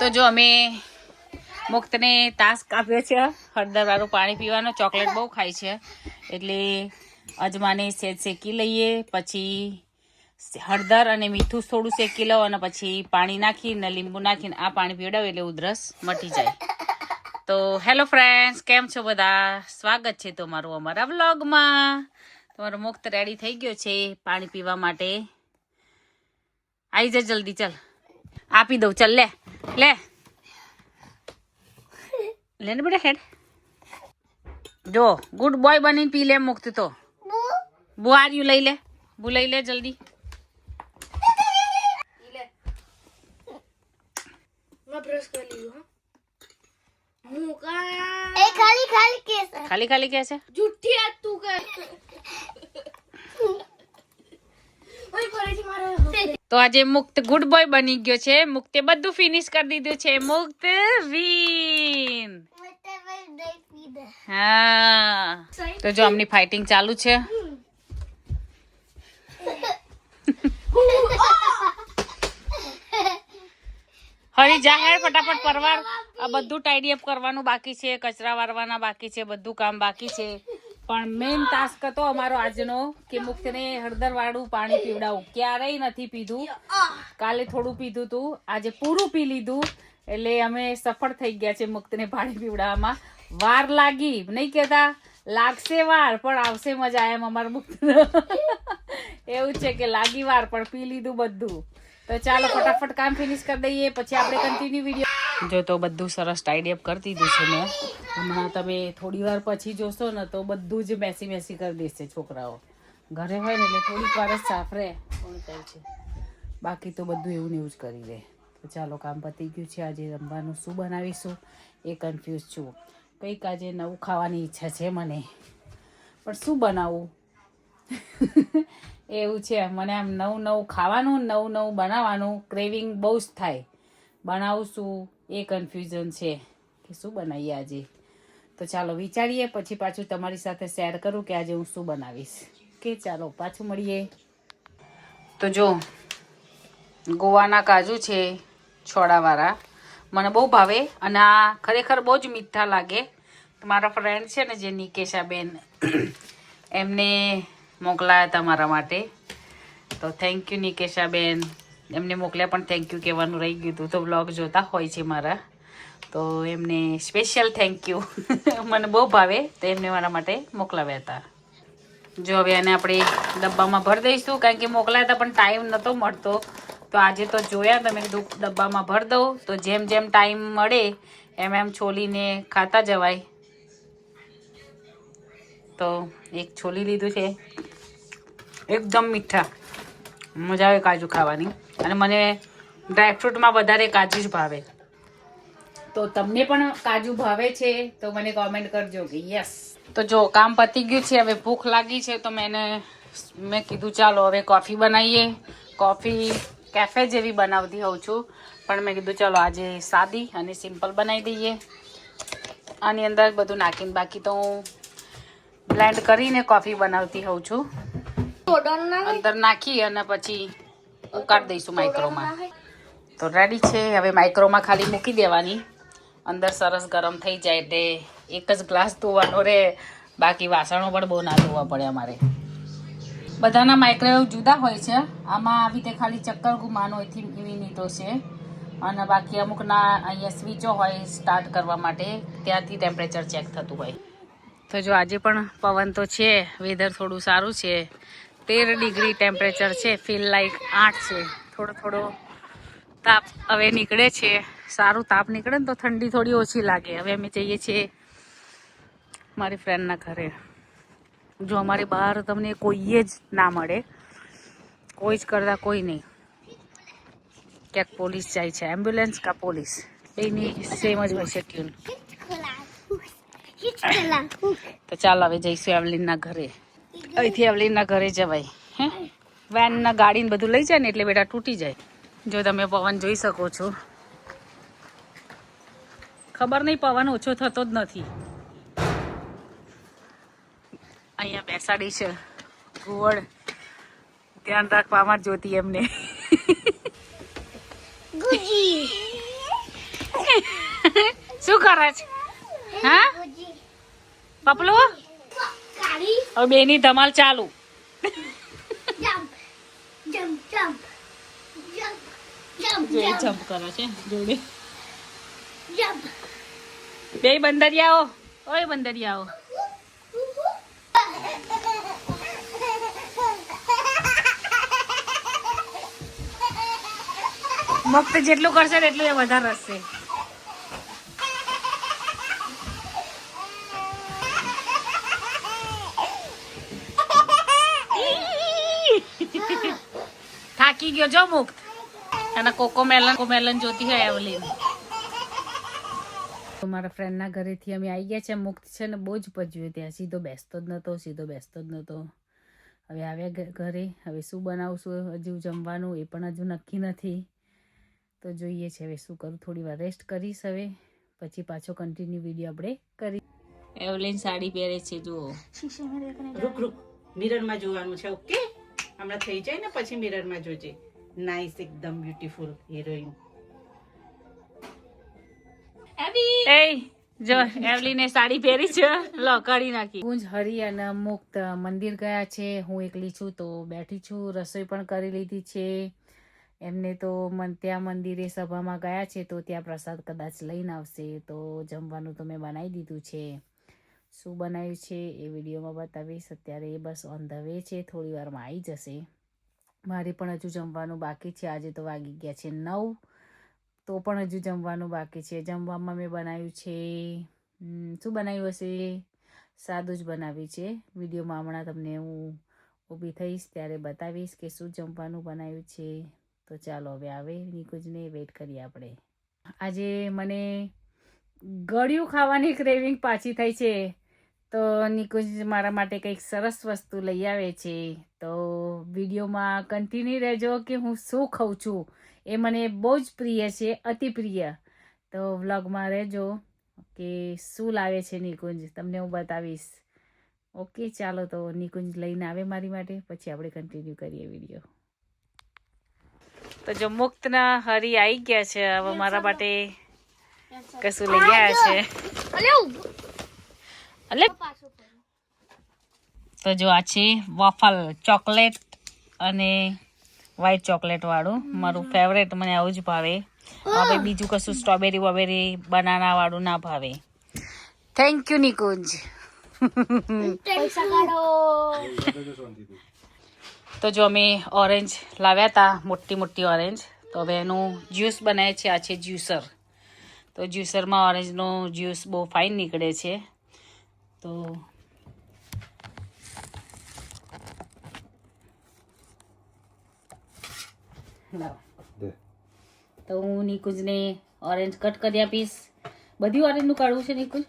તો જો અમે મુક્તને તાસ્ક આપ્યો છે હળદરવાળું પાણી પીવાનો. ચોકલેટ બહુ ખાય છે એટલે અજમાને સેજ શેકી લઈએ, પછી હળદર અને મીઠું થોડું શેકી લો અને પછી પાણી નાખીને લીંબુ નાખીને આ પાણી પીવડાવે એટલે ઉધરસ મટી જાય. તો હેલો ફ્રેન્ડ્સ, કેમ છો બધા? સ્વાગત છે તમારું અમારા વ્લોગમાં. તમારો મુક્ત રેડી થઈ ગયો છે પાણી પીવા માટે. આવી જા જલ્દી, ચાલ આપી દઉં. ચાલ લે લે લે ને બેટા હેડ. જો ગુડ બોય બનીને પી લે મુક્ત. તો બુઆર્યું લઈ લે, બુ લઈ લે જલ્દી. ખાલી ખાલી કે છે તો આજે મુક્ત ગુડ બોય બની ગયો છે. મુક્તે બધું ફિનિશ કરી દીધું છે. મુક્ત વિન. હા, તો જો આમની ફાઇટિંગ ચાલુ છે. હરી જાહેર ફટાફટ પરવાર. આ બધું ટાઈડી અપ કરવાનું બાકી છે, કચરા વારવાના બાકી છે, બધું કામ બાકી છે. પણ મેઇન ટાસ્ક હતો અમારો આજનો કે મુક્તને હળદર વાળું પાણી પીવડાવું. ક્યારેય નથી પીધું. કાલે થોડું પીધું તું, આજે પૂરું પી લીધું. એટલે અમે સફળ થઈ ગયા છે મુક્તને પાણી પીવડાવવામાં. વાર લાગી નહીં કેતા, લાગશે વાર પણ આવશે મજા. એમ અમારું મુક્ત એવું છે કે લાગી વાર પણ પી લીધું બધું. તો ચાલો ફટાફટ કામ ફિનિશ કરી દઈએ, પછી આપણે કન્ટિન્યુ વિડીયો. જો તો બધું સરસ ટાઈડી અપ કરી દીધું છે મેં. હમણાં તમે થોડી વાર પછી જોશો ને તો બધું જ મેસી મેસી કરી દેશે છોકરાઓ. ઘરે હોય ને એટલે થોડીક વાર જ સાફ રહે છે, બાકી તો બધું એવું ને એવું જ કરી દે. તો ચાલો કામ પતી ગયું છે. આજે રમવાનું શું બનાવીશું એ કન્ફ્યુઝ છું. કંઈક આજે નવું ખાવાની ઈચ્છા છે મને, પણ શું બનાવવું એવું છે. મને આમ નવું નવું ખાવાનું, નવું નવું બનાવવાનું ક્રેવિંગ બહુ જ થાય. બનાવું શું એ કન્ફ્યુઝન છે કે શું બનાવીએ આજે. તો ચાલો વિચારીએ, પછી પાછું તમારી સાથે શેર કરું કે આજે હું શું બનાવીશ. કે ચાલો પાછું મળીએ. તો જો ગોવાના કાજુ છે છોડાવાળા, મને બહુ ભાવે અને આ ખરેખર બહુ જ મીઠા લાગે. મારા ફ્રેન્ડ છે ને જે નિકેશાબેન, એમને મોકલાયા હતા મારા માટે. તો થેન્ક યુ નિકેશાબેન, એમને મોકલ્યા પણ થેન્ક યુ કહેવાનું રહી ગયું હતું. તો વ્લોગ જોતા હોય છે મારા, તો એમને સ્પેશિયલ થેન્ક યુ. મને બહુ ભાવે તો એમને મારા માટે મોકલાવ્યા હતા. જો હવે એને આપણે ડબ્બામાં ભરી દઈશું, કારણ કે મોકલાયા હતા પણ ટાઈમ નહોતો મળતો. તો આજે તો જોયા તમે કીધું ડબ્બામાં ભરી દઉં, તો જેમ જેમ ટાઈમ મળે એમ એમ છોલીને ખાતા જવાય. તો એક છોલી લીધું છે. એકદમ મીઠા, મજા આવે કાજુ ખાવાની. અને મને ડ્રાયફ્રૂટમાં વધારે કાજુ જ ભાવે. તો તમને પણ કાજુ ભાવે છે તો મને કોમેન્ટ કરજો કે યસ. તો જો કામ પતી ગયું છે, હવે ભૂખ લાગી છે તો મેં કીધું ચાલો હવે કોફી બનાવીએ. કોફી કેફે જેવી બનાવતી હોઉં છું, પણ મેં કીધું ચાલો આજે સાદી અને સિમ્પલ બનાવી દઈએ. આની અંદર બધું નાખીને, બાકી તો હું બ્લેન્ડ કરીને કોફી બનાવતી હોઉં છું. અંદર નાખી અને પછી ઉકાળી દઈશું માઇક્રોમાં. તો રેડી છે. હવે માઇક્રોમાં ખાલી મૂકી દેવાની, અંદર સરસ ગરમ થઈ જાય એટલે એક જ ગ્લાસ ધોવાનો રહે. બાકી વાસણો પણ બહુ ના ધોવા પડે અમારે. બધાના માઇક્રોવેવ જુદા હોય છે. આમાં આવી રીતે ખાલી ચક્કર ઘુમાનો મિનિટો છે, અને બાકી અમુકના અહીંયા સ્વિચો હોય સ્ટાર્ટ કરવા માટે, ત્યાંથી ટેમ્પરેચર ચેક થતું હોય. તો જો આજે પણ પવન તો છે, વેધર થોડું સારું છે. 13 ડિગ્રી ટેમ્પરેચર છે, ફીલ લાઈક 8 છે. થોડો થોડો તાપ હવે નીકળે છે. સારું તાપ નીકળે ને તો ઠંડી થોડી ઓછી લાગે. હવે અમે જઈએ છીએ મારી ફ્રેન્ડના ઘરે. જો અમારી બહાર તમને કોઈ જ ના મળે, કોઈ જ કરતા કોઈ નહીં. ક્યાંક પોલીસ જાય છે, એમ્બ્યુલન્સ કા પોલીસ, એની સેમ જ હોય છે ટ્યુન. તો ચાલો હવે જઈશું એવલીનના ઘરે. અહીંથી એવલીનના ઘરે જવાય. હે વેનના ગાડીને બધું લઈ જાય ને એટલે બેટા તૂટી જાય. જો તમે પવન જોઈ શકો છો, ખબર નહીં પવન ઓછો થતો જ નથી. અહીંયા બેસાડી છે ઘુવડ, ધ્યાન રાખવામાં જોતી એમને. શું કરે છે? હા પપલું હવે બેની ધમાલ ચાલુ. જમ્પ કરે છે જોડે. બે બંદરિયાઓ, ઓય બંદરિયાઓ. મુક્ત જેટલું કરશે એટલું એ વધારે હશે. થાકી ગયો જો મુક્ત. અને કોકોમેલન જોતી હોય એવલીન. મારા ફ્રેન્ડના ઘરેથી અમે આવી ગયા છે. મુક્ત છે ને બહુ જ પજ્યું ત્યાં. સીધો બેસતો જ નહોતો. હવે આવ્યા ઘરે. હવે શું બનાવશું હજુ જમવાનું એ પણ હજુ નક્કી નથી. તો જોઈએ છે હવે શું કરું. થોડી વાર રેસ્ટ કરીશ હવે, પછી પાછો કન્ટિન્યુ વિડીયો આપણે કરી. એવલીન સાડી પહેરે છે જુઓ. રૂક મિરરમાં જોવાનું છે. ઓકે હમણાં થઈ જાય ને પછી મિરરમાં જોજે. નાઈસ, એકદમ બ્યુટીફુલ હિરોઈન. જો એવલીને સાડી પહેરી છે. લો કાઢી નાખી. ગુંજ હરી અને મુક્ત મંદિર ગયા છે. હું એકલી છું તો બેઠી છું. રસોઈ પણ કરી લીધી છે. એમને તો ત્યાં મંદિરે સભામાં ગયા છે તો ત્યાં પ્રસાદ કદાચ લઈને આવશે. તો જમવાનું તો મેં બનાવી દીધું છે. શું બનાવ્યું છે એ વિડીયોમાં બતાવીશ. અત્યારે એ બસ ઓન ધ વે છે. થોડી વારમાં આવી જશે. મારે પણ હજુ જમવાનું બાકી છે. આજે તો વાગી ગયા છે 9, તો પણ હજુ જમવાનું બાકી છે. જમવામાં મેં બનાવ્યું છે શું બનાવ્યું હશે? સાદું જ બનાવ્યું છે. વિડીયોમાં હમણાં તમને હું ઊભી થઈશ ત્યારે બતાવીશ કે શું જમવાનું બનાવ્યું છે. તો ચાલો હવે આવે નિકુંજને વેઇટ કરીએ આપણે. આજે મને ગળ્યું ખાવાની ક્રેવિંગ પાછી થઈ છે. તો નિકુંજ મારા માટે કંઈક સરસ વસ્તુ લઈ આવે છે. તો વિડીયોમાં કન્ટિન્યુ રહેજો કે હું શું ખાઉં છું. એ મને બહુ જ પ્રિય છે, અતિ પ્રિય. તો વ્લોગમાં રહેજો કે શું લાવે છે નિકુંજ, તમને હું બતાવીશ. ઓકે ચાલો તો નિકુંજ લઈને આવે મારી માટે, પછી આપણે કન્ટિન્યુ કરીએ વિડીયો. તો જો મુક્તના હરી આવી ગયા છે. હવે મારા માટે કશું લઈ ગયા છે. તો જો આ છે વોફલ ચોકલેટ અને વ્હાઈટ ચોકલેટ વાળું. મારું ફેવરેટ, મને આવું જ ભાવે. હવે બીજું કશું સ્ટ્રોબેરી વોબેરી બનાના વાળું ના ભાવે. Thank you Nikunj. તો જો અમે ઓરેન્જ લાવ્યા હતા, મોટી ઓરેન્જ. તો હવે એનું જ્યુસ બનાવે છે. આ છે જ્યુસર. તો જ્યુસરમાં ઓરેન્જનો જ્યુસ બહુ ફાઇન નીકળે છે. તો હું નિકુંજને ઓરેન્જ કટ કરી આપીશ. બધી ઓરેન્જનું કાઢવું છે નિકુંજ.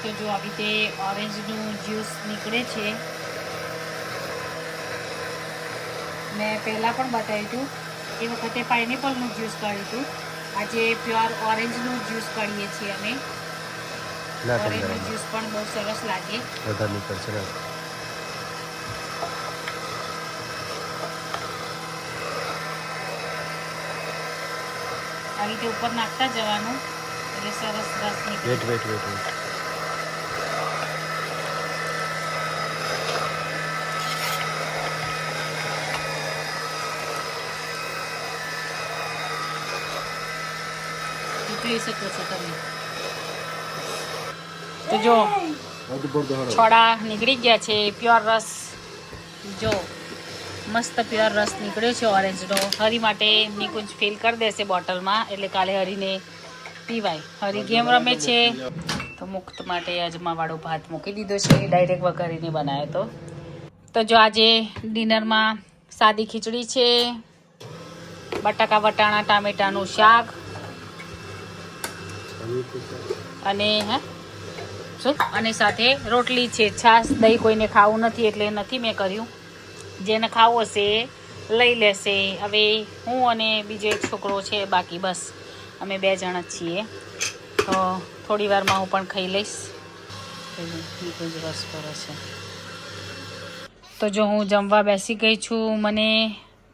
તો જો આવી રીતે ઓરેન્જનું જ્યુસ નીકળે છે. મેં પહેલાં પણ બતાવ્યું હતું, એ વખતે પાઇનેપલનું જ્યુસ કાઢ્યું હતું. આજે પ્યોર ઓરેન્જનું જ્યુસ કાઢીએ છીએ અમે. ઓરેન્જનું જ્યુસ પણ બહુ સરસ લાગે. બધા નીકળશે ને. આવી રીતે ઉપર નાખતા જવાનું એટલે સરસ રસ નીકળે. વેટ જોઈ શકો છો તમે. તો જો છોડા નીકળી ગયા છે. પ્યોર રસ જો મસ્ત પ્યોર રસ નીકળ્યો છે ઓરેન્જનો. હરી માટે નિકુંજ ફિલ કરી દેશે બોટલમાં, એટલે કાલે હરીને પીવાય. હરી ગેમ રમે છે. તો મુક્ત માટે અજમાવાળો ભાત મૂકી દીધો છે. ડાયરેક્ટ વઘારીને બનાવ્યો તો જો આજે ડિનરમાં સાદી ખીચડી છે, બટાકા વટાણા ટામેટાનું શાક અને અને સાથે રોટલી છે. છાશ દહીં કોઈને ખાવું નથી એટલે નથી મેં કર્યું. જેને ખાવું હશે એ લઈ લેશે. હવે હું અને બીજો એક છોકરો છે બાકી, બસ અમે 2 જણ જ છીએ. તો થોડી વારમાં હું પણ ખાઈ લઈશ. રસ કરે છે. તો જો હું જમવા બેસી ગઈ છું. મને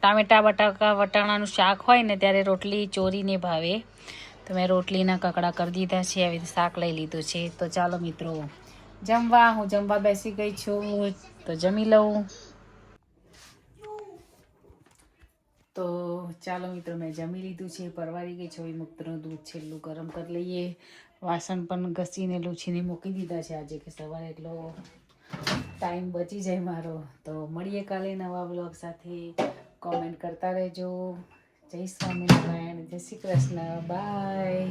ટામેટા બટાકા વટાણાનું શાક હોય ને ત્યારે રોટલી ચોરીને ભાવે. તો મેં રોટલીના કકડા કરી દીધા છે, આવી રીતે શાક લઈ લીધું છે. તો ચાલો મિત્રો જમવા, હું જમવા બેસી ગઈ છું, તો જમી લઉં. તો ચાલો મિત્રો મેં જમી લીધું છે, પરવારી ગઈ છું. મુક્તનું દૂધ છેલ્લું ગરમ કરી લઈએ. વાસણ પણ ઘસીને લૂછીને મૂકી દીધા છે આજે, કે સવારે એટલો ટાઈમ બચી જાય મારો. તો મળીએ કાલે નવા બ્લોગ સાથે. કોમેન્ટ કરતા રહેજો. જય સ્વામિનારાયણ, જય શ્રી કૃષ્ણ, બાય.